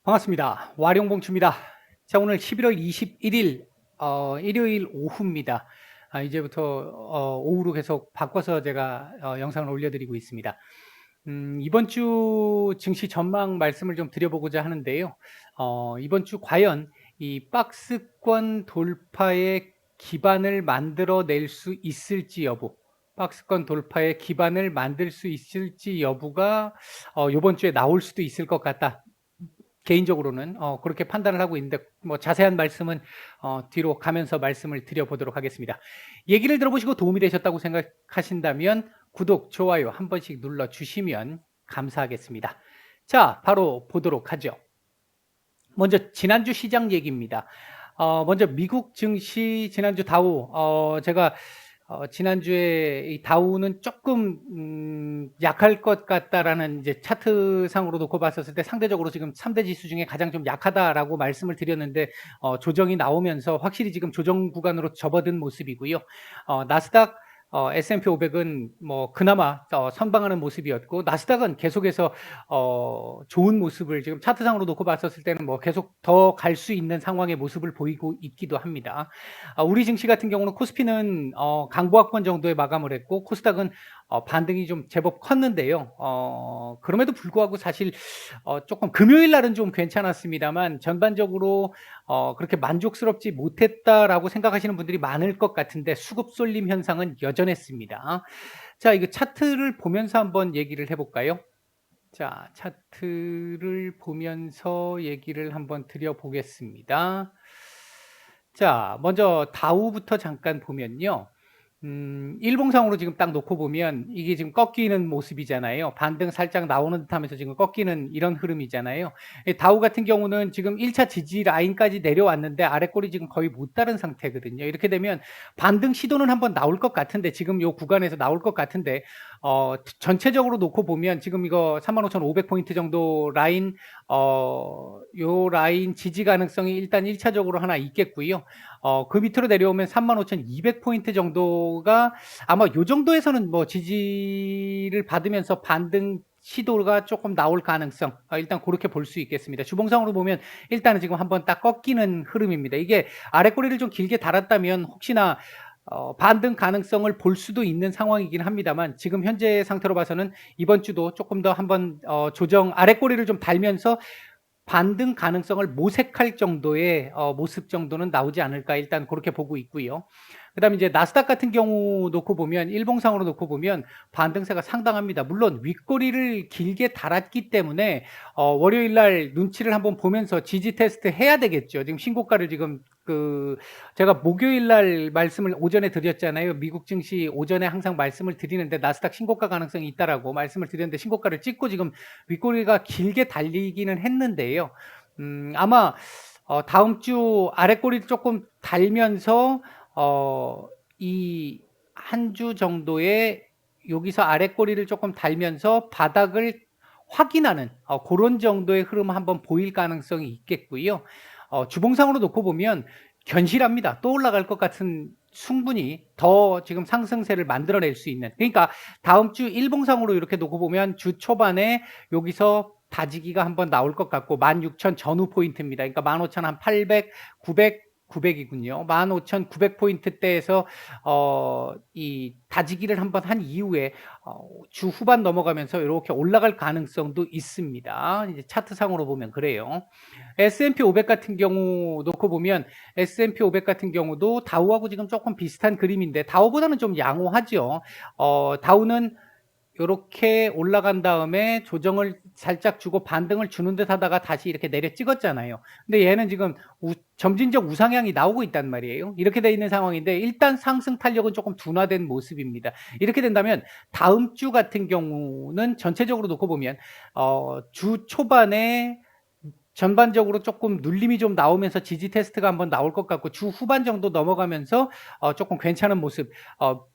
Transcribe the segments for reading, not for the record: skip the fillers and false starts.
반갑습니다. 와룡봉추입니다. 자, 오늘 11월 21일 일요일 오후입니다. 이제부터 오후로 계속 바꿔서 제가 영상을 올려드리고 있습니다. 이번 주 증시 전망 말씀을 좀 드려보고자 하는데요. 이번 주 과연 이 박스권 돌파의 기반을 만들어낼 수 있을지 여부, 박스권 돌파의 기반을 만들 수 있을지 여부가 이번 주에 나올 수도 있을 것 같다. 개인적으로는 그렇게 판단을 하고 있는데 뭐 자세한 말씀은 뒤로 가면서 말씀을 드려보도록 하겠습니다. 얘기를 들어보시고 도움이 되셨다고 생각하신다면 구독, 좋아요 한 번씩 눌러주시면 감사하겠습니다. 자, 바로 보도록 하죠. 먼저 지난주 시장 얘기입니다. 먼저 미국 증시 지난주 다우 제가 지난주에 이 다우는 조금 약할 것 같다라는 이제 차트상으로 놓고 봤었을 때 상대적으로 지금 3대 지수 중에 가장 좀 약하다라고 말씀을 드렸는데 조정이 나오면서 확실히 지금 조정 구간으로 접어든 모습이고요. 나스닥 S&P 500은 뭐 그나마 선방하는 모습이었고 나스닥은 계속해서 좋은 모습을 지금 차트상으로 놓고 봤었을 때는 뭐 계속 더 갈 수 있는 상황의 모습을 보이고 있기도 합니다. 우리 증시 같은 경우는 코스피는 강보합권 정도에 마감을 했고 코스닥은 반등이 좀 제법 컸는데요. 그럼에도 불구하고 사실 조금 금요일 날은 좀 괜찮았습니다만 전반적으로 그렇게 만족스럽지 못했다라고 생각하시는 분들이 많을 것 같은데 수급 쏠림 현상은 여전했습니다. 자, 이거 차트를 보면서 한번 얘기를 해볼까요? 자, 차트를 보면서 얘기를 한번 드려보겠습니다. 자, 먼저 다우부터 잠깐 보면요. 일봉상으로 지금 딱 놓고 보면 이게 지금 꺾이는 모습이잖아요. 반등 살짝 나오는 듯 하면서 지금 꺾이는 이런 흐름이잖아요. 다우 같은 경우는 지금 1차 지지 라인까지 내려왔는데 아래 꼬리 지금 거의 못 따른 상태거든요. 이렇게 되면 반등 시도는 한번 나올 것 같은데 지금 요 구간에서 나올 것 같은데 전체적으로 놓고 보면 지금 이거 35,500포인트 정도 라인 요 라인 지지 가능성이 일단 1차적으로 하나 있겠고요. 그 밑으로 내려오면 35,200포인트 정도가 아마 요 정도에서는 뭐 지지를 받으면서 반등 시도가 조금 나올 가능성 일단 그렇게 볼 수 있겠습니다. 주봉상으로 보면 일단은 지금 한번 딱 꺾이는 흐름입니다. 이게 아래 꼬리를 좀 길게 달았다면 혹시나 반등 가능성을 볼 수도 있는 상황이긴 합니다만 지금 현재 상태로 봐서는 이번 주도 조금 더 한번 조정 아래 꼬리를 좀 달면서 반등 가능성을 모색할 정도의 모습 정도는 나오지 않을까 일단 그렇게 보고 있고요. 그다음에 이제 나스닥 같은 경우 놓고 보면 일봉상으로 놓고 보면 반등세가 상당합니다. 물론 윗꼬리를 길게 달았기 때문에 월요일 날 눈치를 한번 보면서 지지 테스트 해야 되겠죠. 지금 신고가를 지금 제가 목요일 날 말씀을 오전에 드렸잖아요. 미국 증시 오전에 항상 말씀을 드리는데 나스닥 신고가 가능성이 있다라고 말씀을 드렸는데 신고가를 찍고 지금 윗꼬리가 길게 달리기는 했는데요. 아마 다음 주 아래 꼬리를 조금 달면서 이 한 주 정도의 여기서 아래 꼬리를 조금 달면서 바닥을 확인하는 그런 정도의 흐름 한번 보일 가능성이 있겠고요. 주봉상으로 놓고 보면 견실합니다. 또 올라갈 것 같은 충분히 더 지금 상승세를 만들어낼 수 있는 그러니까 다음 주 일봉상으로 이렇게 놓고 보면 주 초반에 여기서 다지기가 한번 나올 것 같고 16,000 전후 포인트입니다. 그러니까 15,800, 900, 900이군요. 15,900포인트대에서 이 다지기를 한번 한 이후에 주 후반 넘어가면서 이렇게 올라갈 가능성도 있습니다. 이제 차트상으로 보면 그래요. S&P 500 같은 경우 놓고 보면 S&P 500 같은 경우도 다우하고 지금 조금 비슷한 그림인데 다우보다는 좀 양호하죠. 다우는 요렇게 올라간 다음에 조정을 살짝 주고 반등을 주는 듯 하다가 다시 이렇게 내려 찍었잖아요. 근데 얘는 지금 점진적 우상향이 나오고 있단 말이에요. 이렇게 돼 있는 상황인데 일단 상승 탄력은 조금 둔화된 모습입니다. 이렇게 된다면 다음 주 같은 경우는 전체적으로 놓고 보면 주 초반에 전반적으로 조금 눌림이 좀 나오면서 지지 테스트가 한번 나올 것 같고 주 후반 정도 넘어가면서 조금 괜찮은 모습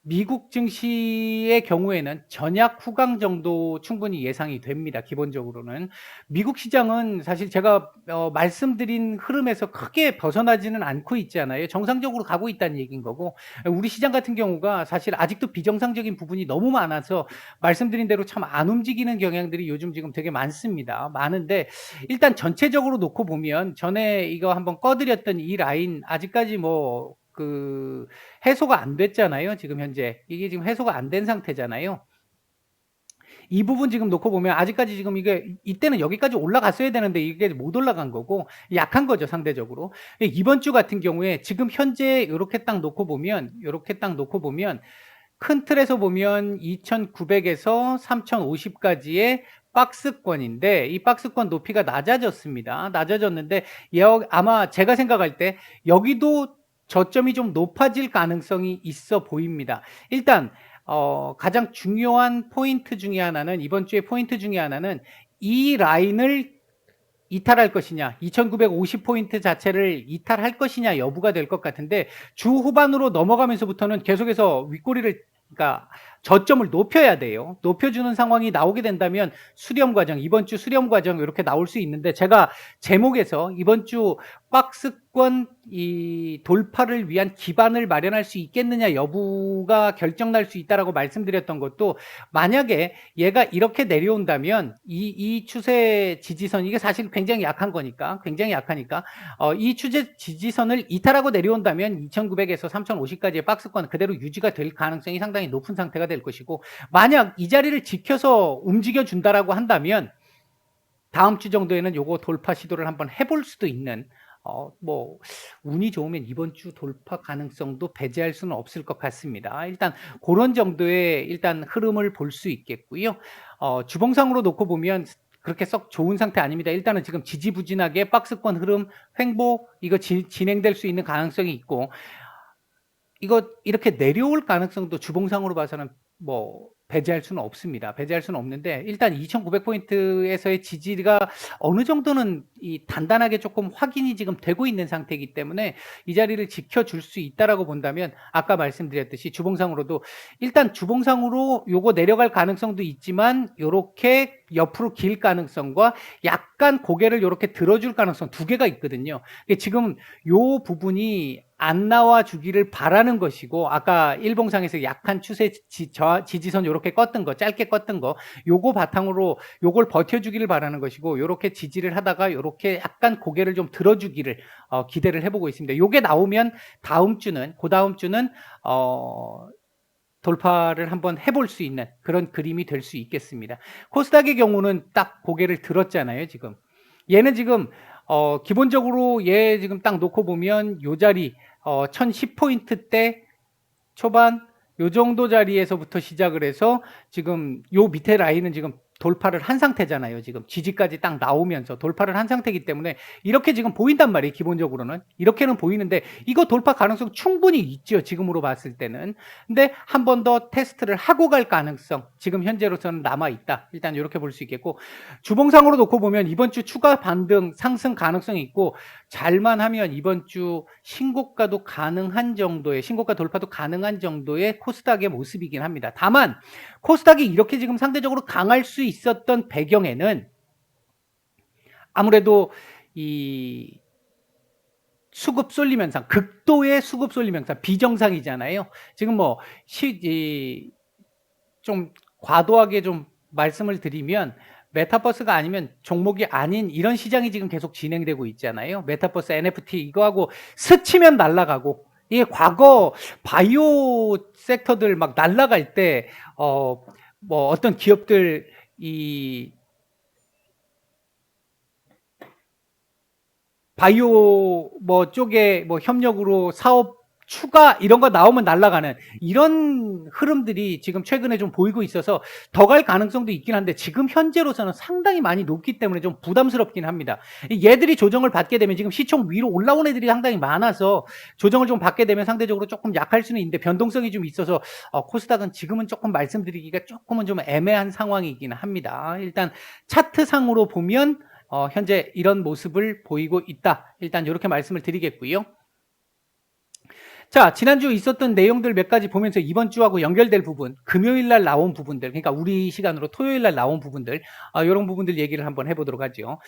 미국 증시의 경우에는 전약 후강 정도 충분히 예상이 됩니다. 기본적으로는 미국 시장은 사실 제가 말씀드린 흐름에서 크게 벗어나지는 않고 있잖아요. 정상적으로 가고 있다는 얘기인 거고 우리 시장 같은 경우가 사실 아직도 비정상적인 부분이 너무 많아서 말씀드린 대로 참 안 움직이는 경향들이 요즘 지금 되게 많습니다. 많은데 일단 전체 전체적으로 놓고 보면 전에 이거 한번 꺼드렸던 이 라인 아직까지 뭐 해소가 안 됐잖아요. 지금 현재 이게 지금 해소가 안 된 상태잖아요. 이 부분 지금 놓고 보면 아직까지 지금 이게 이때는 여기까지 올라갔어야 되는데 이게 못 올라간 거고 약한 거죠, 상대적으로. 이번 주 같은 경우에 지금 현재 요렇게 딱 놓고 보면 큰 틀에서 보면 2,900에서 3,050까지의 박스권인데 이 박스권 높이가 낮아졌습니다. 낮아졌는데 아마 제가 생각할 때 여기도 저점이 좀 높아질 가능성이 있어 보입니다. 일단 가장 중요한 포인트 중에 하나는 이번 주의 포인트 중에 하나는 이 라인을 이탈할 것이냐, 2,950포인트 자체를 이탈할 것이냐 여부가 될 것 같은데 주 후반으로 넘어가면서부터는 계속해서 윗꼬리를 그러니까 저점을 높여야 돼요. 높여주는 상황이 나오게 된다면 수렴 과정, 이번 주 수렴 과정 이렇게 나올 수 있는데 제가 제목에서 이번 주 박스권 이 돌파를 위한 기반을 마련할 수 있겠느냐 여부가 결정날 수 있다라고 말씀드렸던 것도 만약에 얘가 이렇게 내려온다면 이 추세 지지선 이게 사실 굉장히 약한 거니까 굉장히 약하니까 이 추세 지지선을 이탈하고 내려온다면 2,900에서 3,050까지의 박스권 그대로 유지가 될 가능성이 상당히 높은 상태가 될 것이고 만약 이 자리를 지켜서 움직여 준다라고 한다면 다음 주 정도에는 요거 돌파 시도를 한번 해볼 수도 있는 뭐 운이 좋으면 이번 주 돌파 가능성도 배제할 수는 없을 것 같습니다. 일단 그런 정도의 일단 흐름을 볼 수 있겠고요. 주봉상으로 놓고 보면 그렇게 썩 좋은 상태 아닙니다. 일단은 지금 지지부진하게 박스권 흐름 횡보 이거 진행될 수 있는 가능성이 있고 이거 이렇게 내려올 가능성도 주봉상으로 봐서는 뭐 배제할 수는 없습니다. 배제할 수는 없는데 일단 2,900포인트에서의 지지가 어느 정도는 단단하게 조금 확인이 지금 되고 있는 상태이기 때문에 이 자리를 지켜줄 수 있다라고 본다면 아까 말씀드렸듯이 주봉상으로도 일단 주봉상으로 요거 내려갈 가능성도 있지만 요렇게 옆으로 길 가능성과 약간 고개를 요렇게 들어줄 가능성 두 개가 있거든요. 지금 요 부분이 안 나와 주기를 바라는 것이고 아까 일봉상에서 약한 추세 지지선 요렇게 껐던 거 짧게 껐던 거 요거 바탕으로 요걸 버텨주기를 바라는 것이고 요렇게 지지를 하다가 요렇게 약간 고개를 좀 들어주기를 기대를 해보고 있습니다. 요게 나오면 다음 주는 돌파를 한번 해볼 수 있는 그런 그림이 될 수 있겠습니다. 코스닥의 경우는 딱 고개를 들었잖아요. 지금 얘는 지금 기본적으로 얘 지금 딱 놓고 보면 요 자리 1,010포인트 대 초반 요 정도 자리에서부터 시작을 해서 지금 요 밑에 라인은 지금 돌파를 한 상태잖아요. 지금 지지까지 딱 나오면서 돌파를 한 상태이기 때문에 이렇게 지금 보인단 말이에요. 기본적으로는 이렇게는 보이는데 이거 돌파 가능성 충분히 있죠. 지금으로 봤을 때는. 근데 한 번 더 테스트를 하고 갈 가능성 지금 현재로서는 남아있다. 일단 이렇게 볼 수 있겠고 주봉상으로 놓고 보면 이번 주 추가 반등 상승 가능성이 있고 잘만 하면 이번 주 신고가 돌파도 가능한 정도의 코스닥의 모습이긴 합니다. 다만 코스닥이 이렇게 지금 상대적으로 강할 수 있었던 배경에는 아무래도 이 수급 쏠림 현상, 극도의 수급 쏠림 현상, 비정상이잖아요. 지금 뭐 좀 과도하게 좀 말씀을 드리면 메타버스가 아니면 종목이 아닌 이런 시장이 지금 계속 진행되고 있잖아요. 메타버스 NFT 이거하고 스치면 날아가고 이게 과거 바이오 섹터들 막 날아갈 때 뭐 어떤 기업들 이 바이오 뭐 쪽에 뭐 협력으로 사업 추가 이런 거 나오면 날아가는 이런 흐름들이 지금 최근에 좀 보이고 있어서 더 갈 가능성도 있긴 한데 지금 현재로서는 상당히 많이 높기 때문에 좀 부담스럽긴 합니다. 얘들이 조정을 받게 되면 지금 시총 위로 올라온 애들이 상당히 많아서 조정을 좀 받게 되면 상대적으로 조금 약할 수는 있는데 변동성이 좀 있어서 코스닥은 지금은 조금 말씀드리기가 조금은 좀 애매한 상황이긴 합니다. 일단 차트상으로 보면 현재 이런 모습을 보이고 있다. 일단 이렇게 말씀을 드리겠고요. 자, 지난주 있었던 내용들 몇 가지 보면서 이번 주하고 연결될 부분, 금요일 날 나온 부분들, 그러니까 우리 시간으로 토요일 날 나온 부분들, 이런 부분들 얘기를 한번 해보도록 하죠.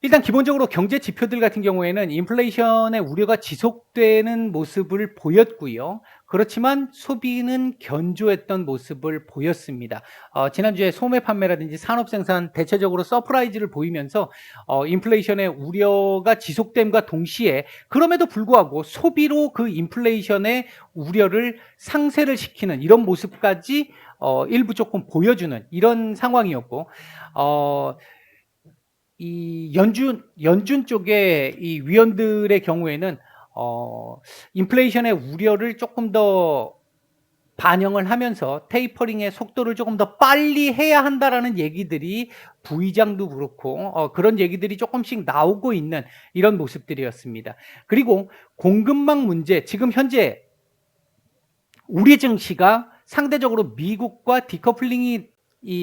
일단 기본적으로 경제 지표들 같은 경우에는 인플레이션의 우려가 지속되는 모습을 보였고요. 그렇지만 소비는 견조했던 모습을 보였습니다. 지난주에 소매 판매라든지 산업 생산 대체적으로 서프라이즈를 보이면서 인플레이션의 우려가 지속됨과 동시에 그럼에도 불구하고 소비로 그 인플레이션의 우려를 상쇄를 시키는 이런 모습까지 일부 조금 보여주는 이런 상황이었고, 이 연준 쪽의 이 위원들의 경우에는 인플레이션의 우려를 조금 더 반영을 하면서 테이퍼링의 속도를 조금 더 빨리 해야 한다라는 얘기들이 부의장도 그렇고 그런 얘기들이 조금씩 나오고 있는 이런 모습들이었습니다. 그리고 공급망 문제, 지금 현재 우리 증시가 상대적으로 미국과 디커플링이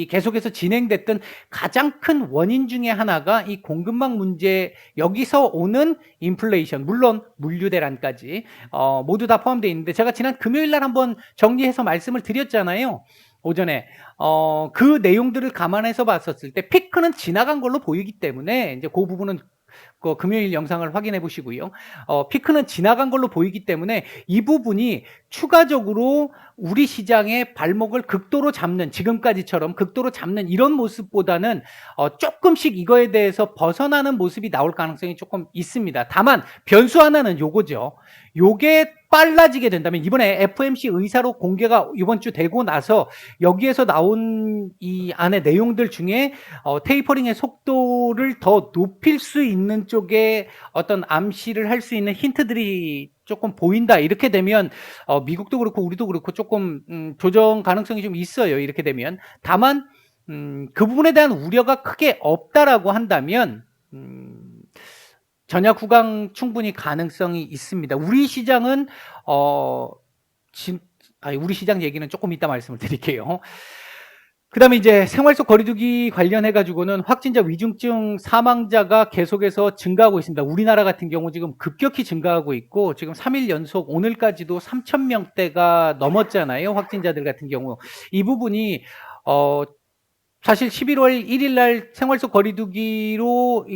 계속해서 진행됐던 가장 큰 원인 중에 하나가 이 공급망 문제, 여기서 오는 인플레이션, 물론 물류 대란까지 모두 다 포함되어 있는데, 제가 지난 금요일 날 한번 정리해서 말씀을 드렸잖아요. 오전에 그 내용들을 감안해서 봤었을 때 피크는 지나간 걸로 보이기 때문에 이제 그 부분은 그 금요일 영상을 확인해 보시고요. 피크는 지나간 걸로 보이기 때문에 이 부분이 추가적으로 우리 시장의 발목을 극도로 잡는, 지금까지처럼 극도로 잡는 이런 모습보다는 조금씩 이거에 대해서 벗어나는 모습이 나올 가능성이 조금 있습니다. 다만 변수 하나는 요거죠. 요게 빨라지게 된다면, 이번에 FMC 의사로 공개가 이번 주 되고 나서 여기에서 나온 이 안에 내용들 중에 테이퍼링의 속도를 더 높일 수 있는 쪽에 어떤 암시를 할 수 있는 힌트들이 조금 보인다. 이렇게 되면 미국도 그렇고 우리도 그렇고 조금 조정 가능성이 좀 있어요. 이렇게 되면. 다만 그 부분에 대한 우려가 크게 없다라고 한다면 전약 후강 충분히 가능성이 있습니다. 우리 시장은 우리 시장 얘기는 조금 이따 말씀을 드릴게요. 그 다음에 이제 생활 속 거리두기 관련해 가지고는 확진자 위중증 사망자가 계속해서 증가하고 있습니다. 우리나라 같은 경우 지금 급격히 증가하고 있고, 지금 3일 연속 오늘까지도 3,000명대가 넘었잖아요. 확진자들 같은 경우. 이 부분이 사실 11월 1일 날 생활 속 거리두기로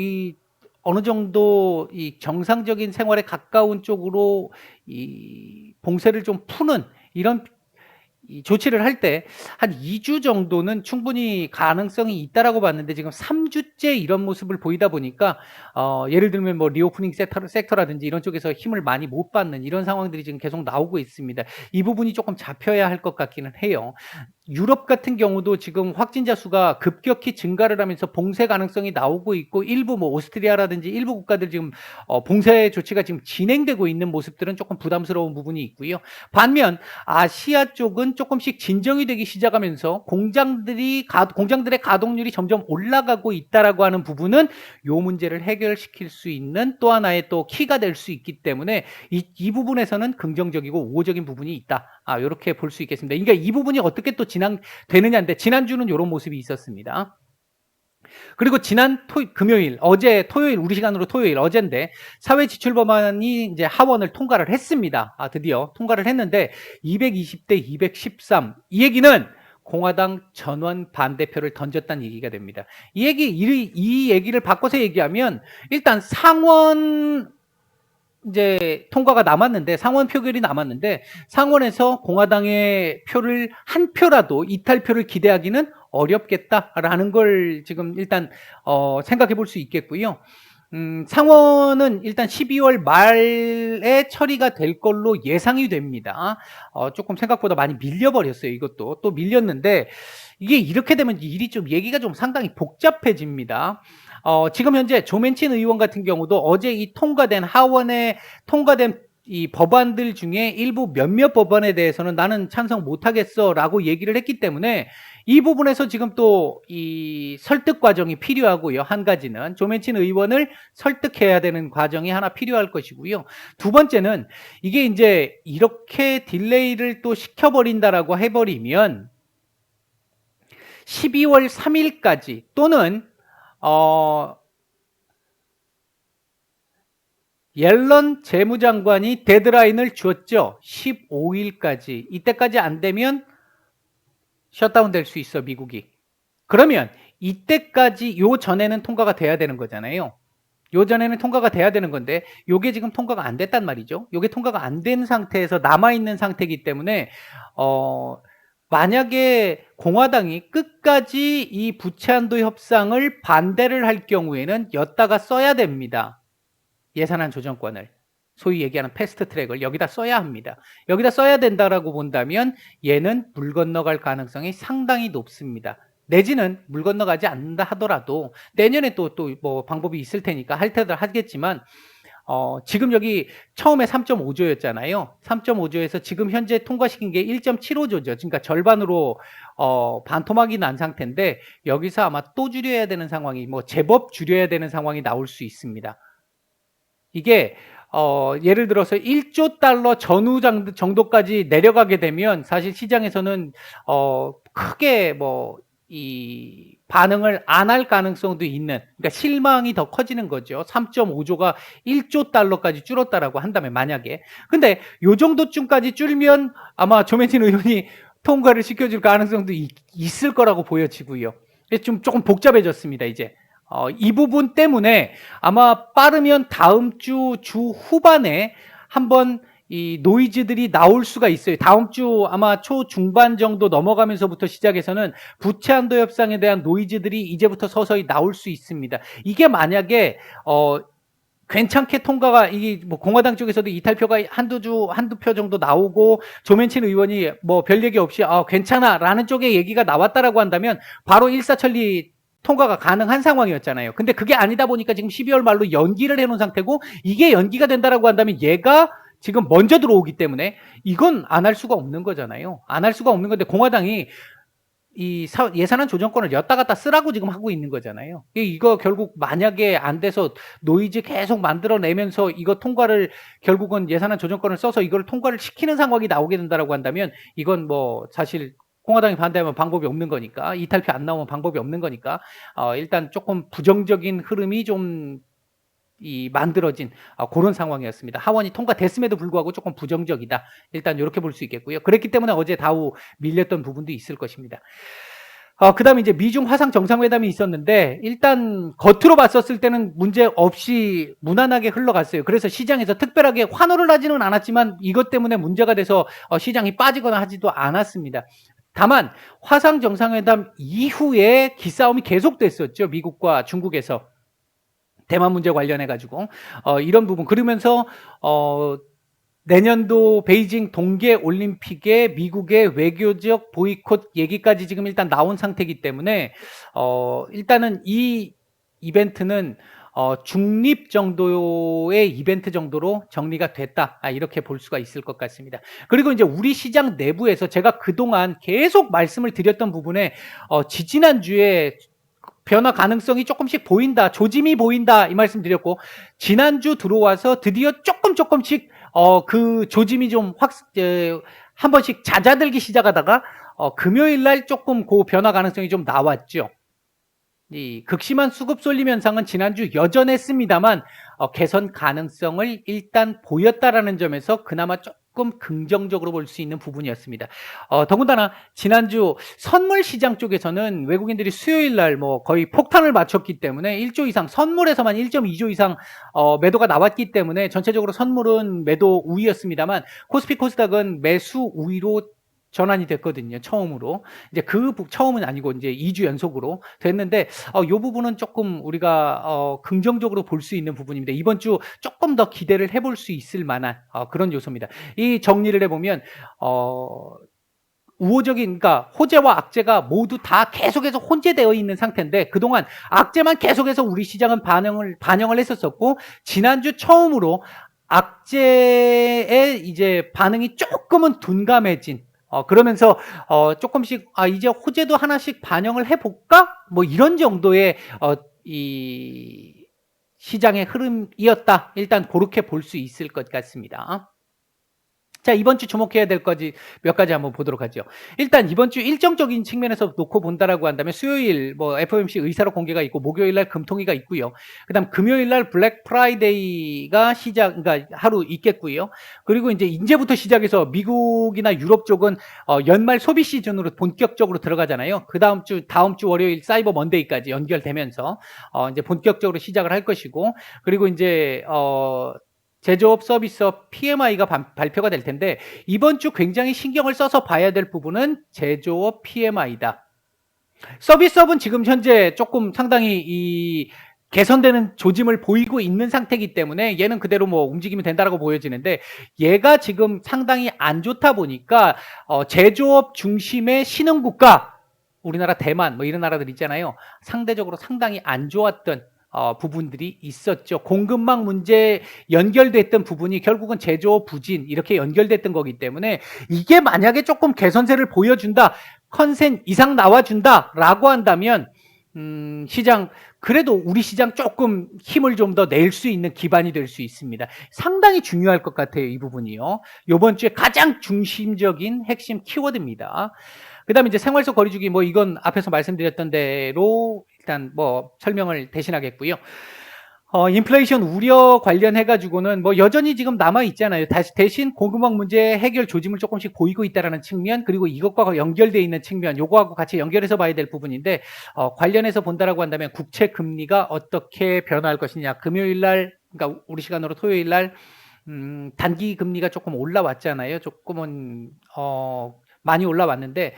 어느 정도 이 정상적인 생활에 가까운 쪽으로 이 봉쇄를 좀 푸는 이런 이 조치를 할 때 한 2주 정도는 충분히 가능성이 있다라고 봤는데, 지금 3주째 이런 모습을 보이다 보니까 예를 들면 뭐 리오프닝 섹터라든지 이런 쪽에서 힘을 많이 못 받는 이런 상황들이 지금 계속 나오고 있습니다. 이 부분이 조금 잡혀야 할 것 같기는 해요. 유럽 같은 경우도 지금 확진자 수가 급격히 증가를 하면서 봉쇄 가능성이 나오고 있고, 일부 뭐 오스트리아라든지 일부 국가들 지금 봉쇄 조치가 지금 진행되고 있는 모습들은 조금 부담스러운 부분이 있고요. 반면 아시아 쪽은 조금씩 진정이 되기 시작하면서 공장들의 가동률이 점점 올라가고 있다라고 하는 부분은 요 문제를 해결시킬 수 있는 또 하나의 또 키가 될 수 있기 때문에 이 부분에서는 긍정적이고 우호적인 부분이 있다. 이렇게 볼 수 있겠습니다. 그러니까 이 부분이 어떻게 또 진행되느냐인데, 지난주는 이런 모습이 있었습니다. 그리고 지난 금요일, 어제 토요일, 우리 시간으로 토요일, 어젠데 사회 지출 법안이 이제 하원을 통과를 했습니다. 드디어 통과를 했는데 220대 213. 이 얘기는 공화당 전원 반대표를 던졌다는 얘기가 됩니다. 이 얘기를 바꿔서 얘기하면, 일단 상원 이제 통과가 남았는데, 상원 표결이 남았는데, 상원에서 공화당의 표를 한 표라도 이탈표를 기대하기는 어렵겠다라는 걸 지금 일단 생각해 볼 수 있겠고요. 상원은 일단 12월 말에 처리가 될 걸로 예상이 됩니다. 조금 생각보다 많이 밀려버렸어요. 이것도 또 밀렸는데, 이게 이렇게 되면 일이 좀 얘기가 좀 상당히 복잡해집니다. 지금 현재 조맨친 의원 같은 경우도 어제 이 하원에 통과된 이 법안들 중에 일부 몇몇 법안에 대해서는 나는 찬성 못하겠어라고 얘기를 했기 때문에, 이 부분에서 지금 또 이 설득 과정이 필요하고요. 한 가지는 조맨친 의원을 설득해야 되는 과정이 하나 필요할 것이고요. 두 번째는 이게 이제 이렇게 딜레이를 또 시켜버린다라고 해버리면 12월 3일까지 또는 옐런 재무장관이 데드라인을 줬죠. 15일까지. 이때까지 안 되면 셧다운 될 수 있어, 미국이. 그러면 이때까지, 요 전에는 통과가 돼야 되는 거잖아요. 요전에는 통과가 돼야 되는 건데 요게 지금 통과가 안 됐단 말이죠. 요게 통과가 안 된 상태에서 남아있는 상태이기 때문에 만약에 공화당이 끝까지 이 부채한도 협상을 반대를 할 경우에는 였다가 써야 됩니다. 예산안 조정권을. 소위 얘기하는 패스트트랙을 여기다 써야 합니다. 여기다 써야 된다라고 본다면 얘는 물 건너갈 가능성이 상당히 높습니다. 내지는 물 건너가지 않는다 하더라도 내년에 또 뭐 방법이 있을 테니까 할 테들 하겠지만 지금 여기 처음에 3.5조였잖아요. 3.5조에서 지금 현재 통과시킨 게 1.75조죠. 그러니까 절반으로 반토막이 난 상태인데 여기서 아마 또 줄여야 되는 상황이 뭐 제법 줄여야 되는 상황이 나올 수 있습니다. 이게 예를 들어서 1조 달러 전후 정도까지 내려가게 되면 사실 시장에서는 크게 뭐 이 반응을 안 할 가능성도 있는, 그러니까 실망이 더 커지는 거죠. 3.5조가 1조 달러까지 줄었다라고 한다면 만약에. 근데 요 정도쯤까지 줄면 아마 조men진 의원이 통과를 시켜줄 가능성도 있을 거라고 보여지고요. 좀 조금 복잡해졌습니다, 이제. 이 부분 때문에 아마 빠르면 다음 주 후반에 한번 이 노이즈들이 나올 수가 있어요. 다음 주 아마 초중반 정도 넘어가면서부터 시작해서는 부채 한도 협상에 대한 노이즈들이 이제부터 서서히 나올 수 있습니다. 이게 만약에 괜찮게 통과가 이게 뭐 공화당 쪽에서도 이탈표가 한두 표 정도 나오고 조men친 의원이 뭐 별 얘기 없이 괜찮아라는 쪽의 얘기가 나왔다라고 한다면 바로 일사천리 통과가 가능한 상황이었잖아요. 근데 그게 아니다 보니까 지금 12월 말로 연기를 해놓은 상태고 이게 연기가 된다라고 한다면 얘가 지금 먼저 들어오기 때문에 이건 안 할 수가 없는 거잖아요. 안 할 수가 없는 건데 공화당이 이 예산안 조정권을 였다 갔다 쓰라고 지금 하고 있는 거잖아요. 이거 결국 만약에 안 돼서 노이즈 계속 만들어내면서 이거 통과를 결국은 예산안 조정권을 써서 이걸 통과를 시키는 상황이 나오게 된다라고 한다면 이건 뭐 사실 공화당이 반대하면 방법이 없는 거니까, 이탈표 안 나오면 방법이 없는 거니까 일단 조금 부정적인 흐름이 좀 만들어진 그런 상황이었습니다. 하원이 통과됐음에도 불구하고 조금 부정적이다. 일단 이렇게 볼 수 있겠고요. 그랬기 때문에 어제 다우 밀렸던 부분도 있을 것입니다. 그 다음에 이제 미중 화상 정상회담이 있었는데 일단 겉으로 봤었을 때는 문제 없이 무난하게 흘러갔어요. 그래서 시장에서 특별하게 환호를 하지는 않았지만 이것 때문에 문제가 돼서 시장이 빠지거나 하지도 않았습니다. 다만 화상 정상회담 이후에 기싸움이 계속됐었죠. 미국과 중국에서. 대만 문제 관련해 가지고 이런 부분, 그러면서 내년도 베이징 동계 올림픽에 미국의 외교적 보이콧 얘기까지 지금 일단 나온 상태이기 때문에 일단은 이 이벤트는 중립 정도의 이벤트 정도로 정리가 됐다, 이렇게 볼 수가 있을 것 같습니다. 그리고 이제 우리 시장 내부에서 제가 그동안 계속 말씀을 드렸던 부분에 지지난주에 변화 가능성이 조금씩 보인다, 조짐이 보인다, 이 말씀 드렸고, 지난주 들어와서 드디어 조금씩 그 조짐이 좀 한 번씩 잦아들기 시작하다가 금요일 날 조금 그 변화 가능성이 좀 나왔죠. 이 극심한 수급 쏠림 현상은 지난주 여전했습니다만 개선 가능성을 일단 보였다라는 점에서 그나마 조금 긍정적으로 볼 수 있는 부분이었습니다. 더군다나 지난주 선물 시장 쪽에서는 외국인들이 수요일 날 뭐 거의 폭탄을 맞췄기 때문에 1조 이상, 선물에서만 1.2조 이상 매도가 나왔기 때문에 전체적으로 선물은 매도 우위였습니다만 코스피 코스닥은 매수 우위로 전환이 됐거든요. 처음으로. 이제 처음은 아니고 이제 2주 연속으로 됐는데 이 부분은 조금 우리가 긍정적으로 볼 수 있는 부분입니다. 이번 주 조금 더 기대를 해볼 수 있을 만한 그런 요소입니다. 이 정리를 해보면 우호적인, 그러니까 호재와 악재가 모두 다 계속해서 혼재되어 있는 상태인데 그동안 악재만 계속해서 우리 시장은 반영을 했었었고 지난주 처음으로 악재의 이제 반응이 조금은 둔감해진, 그러면서 조금씩 이제 호재도 하나씩 반영을 해볼까? 뭐 이런 정도의 이 시장의 흐름이었다. 일단 그렇게 볼 수 있을 것 같습니다. 자, 이번 주 주목해야 될 거지 몇 가지 한번 보도록 하죠. 일단 이번 주 일정적인 측면에서 놓고 본다라고 한다면 수요일 뭐 FOMC 의사록 공개가 있고 목요일 날 금통위가 있고요. 그다음 금요일 날 블랙 프라이데이가 그러니까 하루 있겠고요. 그리고 이제부터 시작해서 미국이나 유럽 쪽은 연말 소비 시즌으로 본격적으로 들어가잖아요. 다음 주 월요일 사이버 먼데이까지 연결되면서 이제 본격적으로 시작을 할 것이고, 그리고 제조업 서비스업 PMI가 발표가 될 텐데, 이번 주 굉장히 신경을 써서 봐야 될 부분은 제조업 PMI다. 서비스업은 지금 현재 조금 상당히 개선되는 조짐을 보이고 있는 상태이기 때문에 얘는 그대로 뭐 움직이면 된다라고 보여지는데, 얘가 지금 상당히 안 좋다 보니까 제조업 중심의 신흥국가, 우리나라, 대만 뭐 이런 나라들 있잖아요. 상대적으로 상당히 안 좋았던 부분들이 있었죠. 공급망 문제 연결됐던 부분이 결국은 제조업 부진 이렇게 연결됐던 거기 때문에, 이게 만약에 조금 개선세를 보여준다, 컨센 이상 나와준다라고 한다면 시장, 그래도 우리 시장 조금 힘을 좀 더 낼 수 있는 기반이 될 수 있습니다. 상당히 중요할 것 같아요, 이 부분이요. 이번 주에 가장 중심적인 핵심 키워드입니다. 그 다음에 이제 생활 속 거리두기, 뭐 이건 앞에서 말씀드렸던 대로 일단 뭐 설명을 대신하겠고요. 인플레이션 우려 관련해가지고는 뭐 여전히 지금 남아있잖아요. 대신 공급망 문제 해결 조짐을 조금씩 보이고 있다는 측면, 그리고 이것과 연결되어 있는 측면, 요거하고 같이 연결해서 봐야 될 부분인데, 관련해서 본다라고 한다면 국채 금리가 어떻게 변화할 것이냐. 금요일 날, 그러니까 우리 시간으로 토요일 날, 단기 금리가 조금 올라왔잖아요. 조금은, 많이 올라왔는데,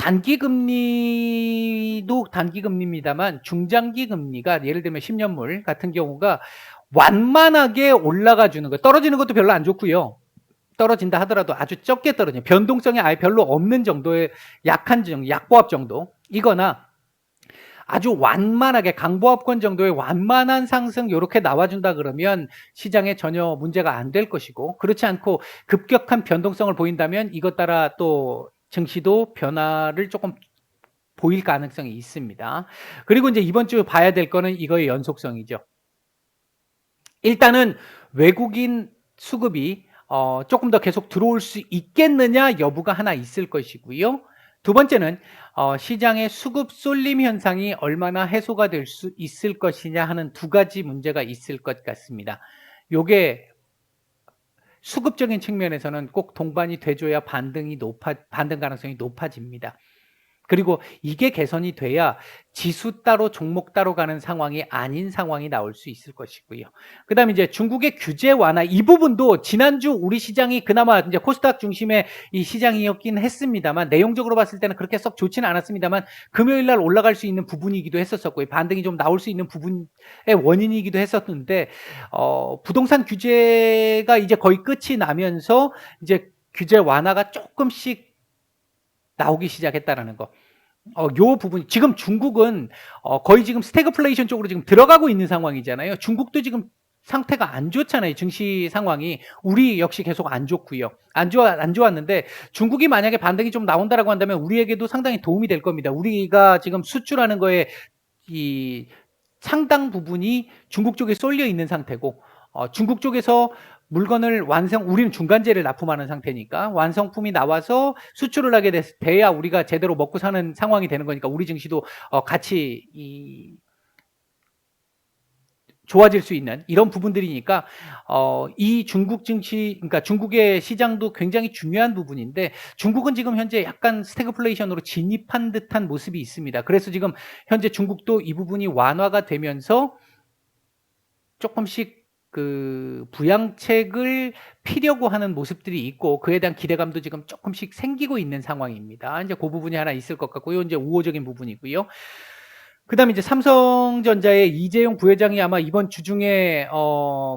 단기 금리도 단기 금리입니다만 중장기 금리가 예를 들면 10년물 같은 경우가 완만하게 올라가 주는 거, 떨어지는 것도 별로 안 좋고요. 떨어진다 하더라도 아주 적게 떨어지는, 변동성이 아예 별로 없는 정도의 약한 정도, 약보합 정도 이거나 아주 완만하게 강보합권 정도의 완만한 상승 이렇게 나와준다 그러면 시장에 전혀 문제가 안 될 것이고, 그렇지 않고 급격한 변동성을 보인다면 이것 따라 또 증시도 변화를 조금 보일 가능성이 있습니다. 그리고 이제 이번 주 봐야 될 거는 이거의 연속성이죠. 일단은 외국인 수급이 조금 더 계속 들어올 수 있겠느냐 여부가 하나 있을 것이고요. 두 번째는 시장의 수급 쏠림 현상이 얼마나 해소가 될 수 있을 것이냐 하는 두 가지 문제가 있을 것 같습니다. 요게 수급적인 측면에서는 꼭 동반이 돼줘야 반등 가능성이 높아집니다. 그리고 이게 개선이 돼야 지수 따로 종목 따로 가는 상황이 아닌 상황이 나올 수 있을 것이고요. 그 다음에 이제 중국의 규제 완화, 이 부분도 지난주 우리 시장이 그나마 이제 코스닥 중심의 이 시장이었긴 했습니다만, 내용적으로 봤을 때는 그렇게 썩 좋지는 않았습니다만, 금요일 날 올라갈 수 있는 부분이기도 했었고요. 반등이 좀 나올 수 있는 부분의 원인이기도 했었는데, 부동산 규제가 이제 거의 끝이 나면서 이제 규제 완화가 조금씩 나오기 시작했다라는 거. 요 부분, 지금 중국은 거의 지금 스태그플레이션 쪽으로 지금 들어가고 있는 상황이잖아요. 중국도 지금 상태가 안 좋잖아요. 증시 상황이. 우리 역시 계속 안 좋고요. 안 좋았는데 중국이 만약에 반등이 좀 나온다라고 한다면 우리에게도 상당히 도움이 될 겁니다. 우리가 지금 수출하는 거에 이 상당 부분이 중국 쪽에 쏠려 있는 상태고, 중국 쪽에서 물건을 우리는 중간재를 납품하는 상태니까 완성품이 나와서 수출을 하게 돼야 우리가 제대로 먹고 사는 상황이 되는 거니까 우리 증시도 같이 좋아질 수 있는 이런 부분들이니까, 이 중국 증시, 그러니까 중국의 시장도 굉장히 중요한 부분인데, 중국은 지금 현재 약간 스태그플레이션으로 진입한 듯한 모습이 있습니다. 그래서 지금 현재 중국도 이 부분이 완화가 되면서 조금씩 그 부양책을 피려고 하는 모습들이 있고, 그에 대한 기대감도 지금 조금씩 생기고 있는 상황입니다. 이제 그 부분이 하나 있을 것 같고요. 이제 우호적인 부분이고요. 그 다음에 이제 삼성전자의 이재용 부회장이 아마 이번 주 중에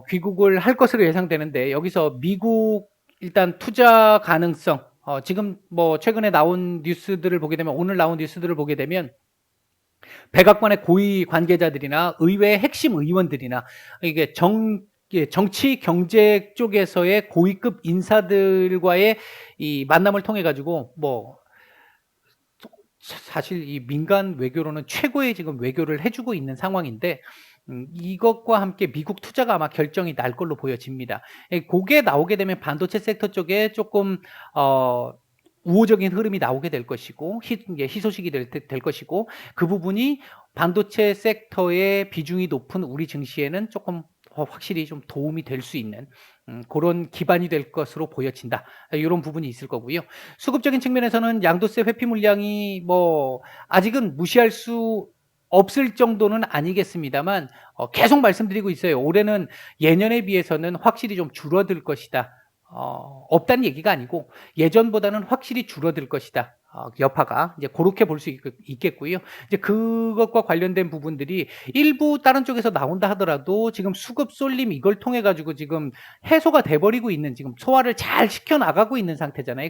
귀국을 할 것으로 예상되는데, 여기서 미국 일단 투자 가능성, 지금 뭐 최근에 나온 뉴스들을 보게 되면, 오늘 나온 뉴스들을 보게 되면 백악관의 고위 관계자들이나 의회 핵심 의원들이나 이게 정치 경제 쪽에서의 고위급 인사들과의 이 만남을 통해 가지고 뭐 사실 이 민간 외교로는 최고의 지금 외교를 해주고 있는 상황인데 이것과 함께 미국 투자가 아마 결정이 날 걸로 보여집니다. 고게 나오게 되면 반도체 섹터 쪽에 조금 어, 우호적인 흐름이 나오게 될 것이고 이제 희소식이 될 것이고 그 부분이 반도체 섹터의 비중이 높은 우리 증시에는 조금 확실히 좀 도움이 될 수 있는 그런 기반이 될 것으로 보여진다. 이런 부분이 있을 거고요. 수급적인 측면에서는 양도세 회피 물량이 뭐 아직은 무시할 수 없을 정도는 아니겠습니다만 계속 말씀드리고 있어요. 올해는 예년에 비해서는 확실히 좀 줄어들 것이다. 없다는 얘기가 아니고 예전보다는 확실히 줄어들 것이다. 여파가 이제 그렇게 볼 수 있겠고요. 이제 그것과 관련된 부분들이 일부 다른 쪽에서 나온다 하더라도 지금 수급 쏠림 이걸 통해 가지고 지금 해소가 돼버리고 있는 지금 소화를 잘 시켜 나가고 있는 상태잖아요.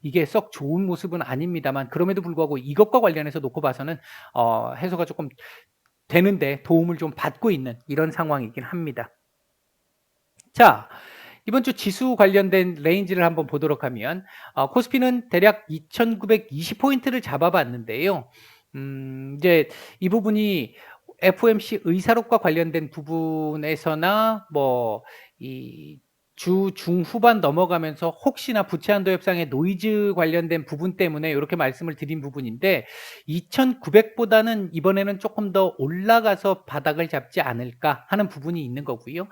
이게 썩 좋은 모습은 아닙니다만 그럼에도 불구하고 이것과 관련해서 놓고 봐서는 해소가 조금 되는데 도움을 좀 받고 있는 이런 상황이긴 합니다. 자, 이번 주 지수 관련된 레인지를 한번 보도록 하면 코스피는 대략 2,920포인트를 잡아봤는데요. 이제 이 부분이 FOMC 의사록과 관련된 부분에서나 이 주 중후반 넘어가면서 혹시나 부채 한도 협상의 노이즈 관련된 부분 때문에 이렇게 말씀을 드린 부분인데 2,900보다는 이번에는 조금 더 올라가서 바닥을 잡지 않을까 하는 부분이 있는 거고요.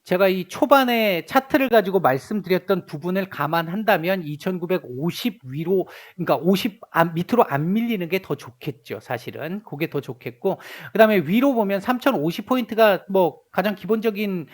제가 이 초반에 차트를 가지고 말씀드렸던 부분을 감안한다면 2,950 위로, 그러니까 50 밑으로 안 밀리는 게 더 좋겠죠, 사실은. 그게 더 좋겠고, 그 다음에 위로 보면 3,050포인트가 뭐 가장 기본적인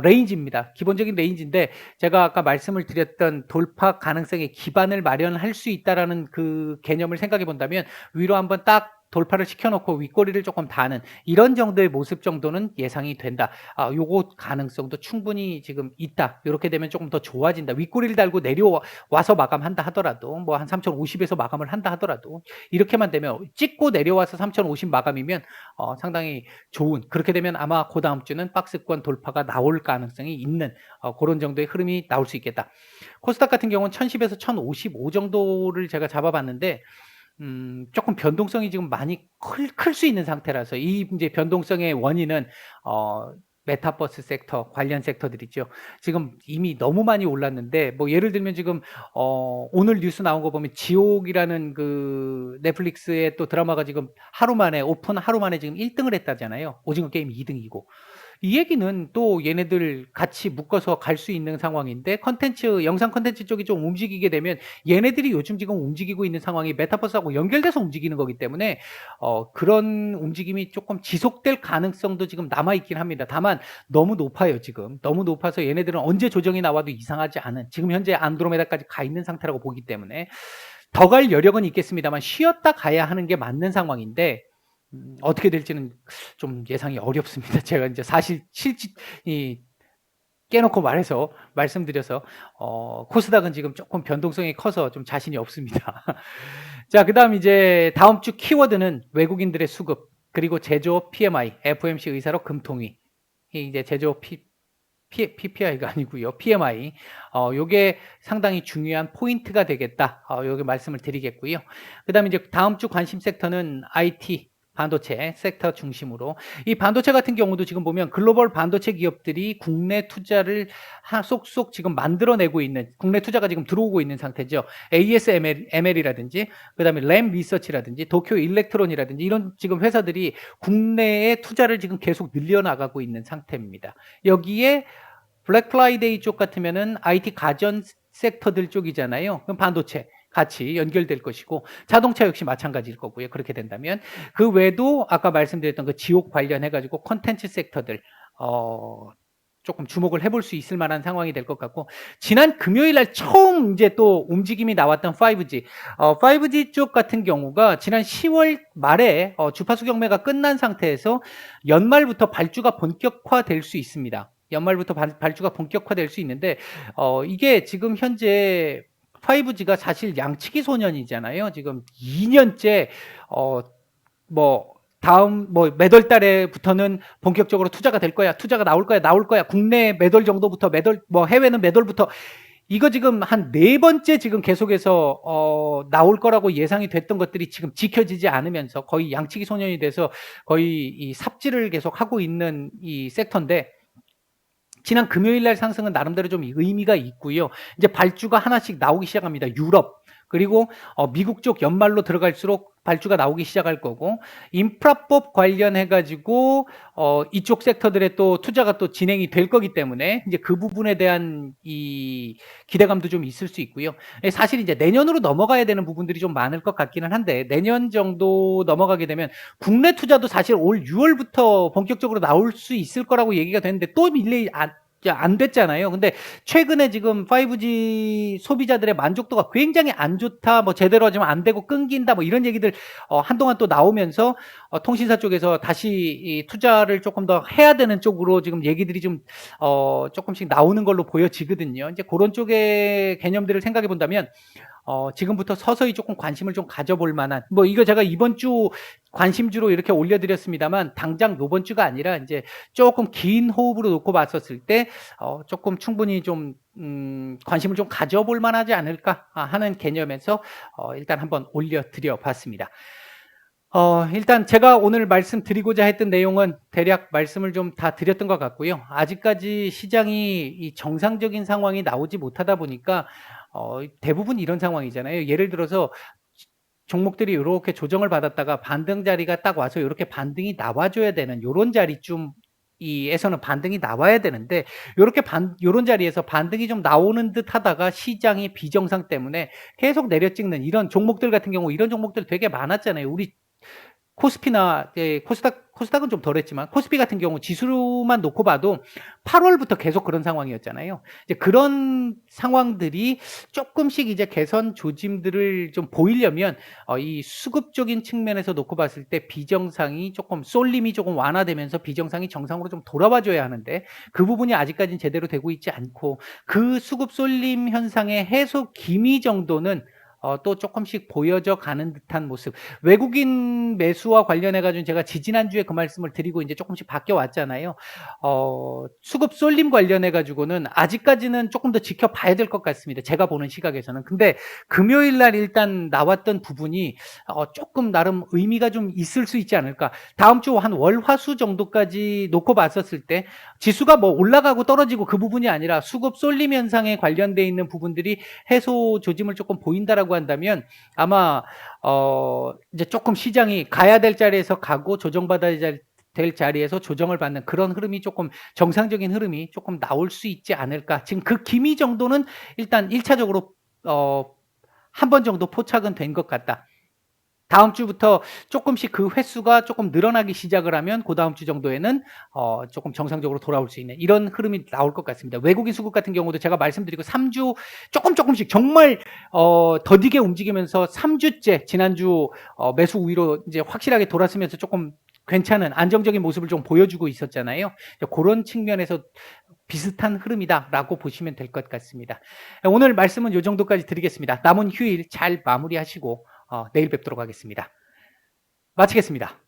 레인지입니다. 기본적인 레인지인데, 제가 아까 말씀을 드렸던 돌파 가능성의 기반을 마련할 수 있다라는 그 개념을 생각해 본다면, 위로 한번 딱 돌파를 시켜놓고 윗꼬리를 조금 다는 이런 정도의 모습 정도는 예상이 된다. 요거 가능성도 충분히 지금 있다. 이렇게 되면 조금 더 좋아진다. 윗꼬리를 달고 내려와서 마감한다 하더라도 뭐 한 3,050에서 마감을 한다 하더라도 이렇게만 되면 찍고 내려와서 3,050 마감이면 상당히 좋은, 그렇게 되면 아마 그 다음 주는 박스권 돌파가 나올 가능성이 있는 그런 정도의 흐름이 나올 수 있겠다. 코스닥 같은 경우는 1,010에서 1,055 정도를 제가 잡아봤는데 조금 변동성이 지금 많이 클 수 있는 상태라서 이 이제 변동성의 원인은 메타버스 섹터 관련 섹터들이죠. 지금 이미 너무 많이 올랐는데 뭐 예를 들면 지금 오늘 뉴스 나온 거 보면 지옥이라는 그 넷플릭스의 또 드라마가 지금 오픈 하루 만에 지금 1등을 했다잖아요. 오징어 게임 2등이고. 이 얘기는 또 얘네들 같이 묶어서 갈 수 있는 상황인데 영상 컨텐츠 쪽이 좀 움직이게 되면 얘네들이 요즘 지금 움직이고 있는 상황이 메타버스하고 연결돼서 움직이는 거기 때문에 그런 움직임이 조금 지속될 가능성도 지금 남아있긴 합니다. 다만 너무 높아요. 지금 너무 높아서 얘네들은 언제 조정이 나와도 이상하지 않은, 지금 현재 안드로메다까지 가 있는 상태라고 보기 때문에 더 갈 여력은 있겠습니다만 쉬었다 가야 하는 게 맞는 상황인데 어떻게 될지는 좀 예상이 어렵습니다. 제가 이제 사실 깨놓고 말씀드려서 코스닥은 지금 조금 변동성이 커서 좀 자신이 없습니다. 자, 그다음 이제 다음 주 키워드는 외국인들의 수급, 그리고 제조업 PMI, FOMC 의사록 금통위. 이제 제조업 PPI가 아니고요. PMI. 요게 상당히 중요한 포인트가 되겠다. 요게 말씀을 드리겠고요. 그다음에 이제 다음 주 관심 섹터는 IT, 반도체 섹터 중심으로, 이 반도체 같은 경우도 지금 보면 글로벌 반도체 기업들이 국내 투자를 쏙쏙 지금 만들어내고 있는, 국내 투자가 지금 들어오고 있는 상태죠. ASML이라든지 그다음에 램 리서치라든지 도쿄 일렉트론이라든지 이런 지금 회사들이 국내에 투자를 지금 계속 늘려나가고 있는 상태입니다. 여기에 블랙 프라이데이 쪽 같으면은 IT 가전 섹터들 쪽이잖아요. 그럼 반도체 같이 연결될 것이고, 자동차 역시 마찬가지일 거고요. 그렇게 된다면 그 외에도 아까 말씀드렸던 그 지옥 관련해 가지고 콘텐츠 섹터들 조금 주목을 해볼 수 있을 만한 상황이 될 것 같고, 지난 금요일 날 처음 이제 또 움직임이 나왔던 5G, 5G 쪽 같은 경우가 지난 10월 말에 주파수 경매가 끝난 상태에서 연말부터 발주가 본격화될 수 있습니다. 연말부터 발주가 본격화될 수 있는데 이게 지금 현재 5G가 사실 양치기 소년이잖아요. 지금 2년째 다음 몇 월 달에부터는 본격적으로 투자가 될 거야. 투자가 나올 거야. 국내 몇 월 정도부터 해외는 몇 월부터 이거 지금 한 4번째 지금 계속해서 나올 거라고 예상이 됐던 것들이 지금 지켜지지 않으면서 거의 양치기 소년이 돼서 거의 이 삽질을 계속 하고 있는 이 섹터인데, 지난 금요일 날 상승은 나름대로 좀 의미가 있고요. 이제 발주가 하나씩 나오기 시작합니다. 유럽, 그리고 미국 쪽 연말로 들어갈수록 발주가 나오기 시작할 거고, 인프라법 관련해 가지고 이쪽 섹터들의 또 투자가 또 진행이 될 거기 때문에 이제 그 부분에 대한 이 기대감도 좀 있을 수 있고요. 사실 이제 내년으로 넘어가야 되는 부분들이 좀 많을 것 같기는 한데, 내년 정도 넘어가게 되면 국내 투자도 사실 올 6월부터 본격적으로 나올 수 있을 거라고 얘기가 되는데 또 밀레이 안 됐잖아요. 근데 최근에 지금 5G 소비자들의 만족도가 굉장히 안 좋다, 뭐 제대로 하지만 안 되고 끊긴다, 뭐 이런 얘기들 한동안 또 나오면서 통신사 쪽에서 다시 이 투자를 조금 더 해야 되는 쪽으로 지금 얘기들이 좀 조금씩 나오는 걸로 보여지거든요. 이제 그런 쪽의 개념들을 생각해 본다면 지금부터 서서히 조금 관심을 좀 가져볼 만한, 뭐 이거 제가 이번 주 관심주로 이렇게 올려드렸습니다만 당장 요번 주가 아니라 이제 조금 긴 호흡으로 놓고 봤었을 때 조금 충분히 좀 관심을 좀 가져볼 만하지 않을까 하는 개념에서 일단 한번 올려드려 봤습니다. 일단 제가 오늘 말씀드리고자 했던 내용은 대략 말씀을 좀 다 드렸던 것 같고요. 아직까지 시장이 이 정상적인 상황이 나오지 못하다 보니까 대부분 이런 상황이잖아요. 예를 들어서 종목들이 이렇게 조정을 받았다가 반등 자리가 딱 와서 이렇게 반등이 나와줘야 되는 요런 자리쯤 이에서는 반등이 나와야 되는데, 요렇게 요런 자리에서 반등이 좀 나오는 듯 하다가 시장이 비정상 때문에 계속 내려 찍는 이런 종목들 같은 경우, 이런 종목들 되게 많았잖아요. 우리 코스피나 코스닥은 좀 덜했지만 코스피 같은 경우 지수만 놓고 봐도 8월부터 계속 그런 상황이었잖아요. 이제 그런 상황들이 조금씩 이제 개선 조짐들을 좀 보이려면 이 수급적인 측면에서 놓고 봤을 때 비정상이 조금 쏠림이 조금 완화되면서 비정상이 정상으로 좀 돌아와줘야 하는데, 그 부분이 아직까지는 제대로 되고 있지 않고, 그 수급 쏠림 현상의 해소 기미 정도는 또 조금씩 보여져 가는 듯한 모습. 외국인 매수와 관련해 가지고 제가 지지난주에 그 말씀을 드리고 이제 조금씩 바뀌어 왔잖아요. 수급 쏠림 관련해 가지고는 아직까지는 조금 더 지켜봐야 될 것 같습니다, 제가 보는 시각에서는. 근데 금요일 날 일단 나왔던 부분이 조금 나름 의미가 좀 있을 수 있지 않을까. 다음 주 한 월, 화, 수 정도까지 놓고 봤었을 때 지수가 뭐 올라가고 떨어지고 그 부분이 아니라 수급 쏠림 현상에 관련돼 있는 부분들이 해소 조짐을 조금 보인다라고 한다면, 아마 이제 조금 시장이 가야 될 자리에서 가고 조정받아야 될 자리에서 조정을 받는 그런 흐름이 조금, 정상적인 흐름이 조금 나올 수 있지 않을까. 지금 그 기미 정도는 일단 1차적으로 한 번 정도 포착은 된 것 같다. 다음 주부터 조금씩 그 횟수가 조금 늘어나기 시작을 하면 그 다음 주 정도에는 조금 정상적으로 돌아올 수 있는 이런 흐름이 나올 것 같습니다. 외국인 수급 같은 경우도 제가 말씀드리고 3주 조금씩 정말 더디게 움직이면서 3주째 지난주 매수 우위로 이제 확실하게 돌았으면서 조금 괜찮은 안정적인 모습을 좀 보여주고 있었잖아요. 그런 측면에서 비슷한 흐름이다라고 보시면 될 것 같습니다. 오늘 말씀은 이 정도까지 드리겠습니다. 남은 휴일 잘 마무리하시고 내일 뵙도록 하겠습니다. 마치겠습니다.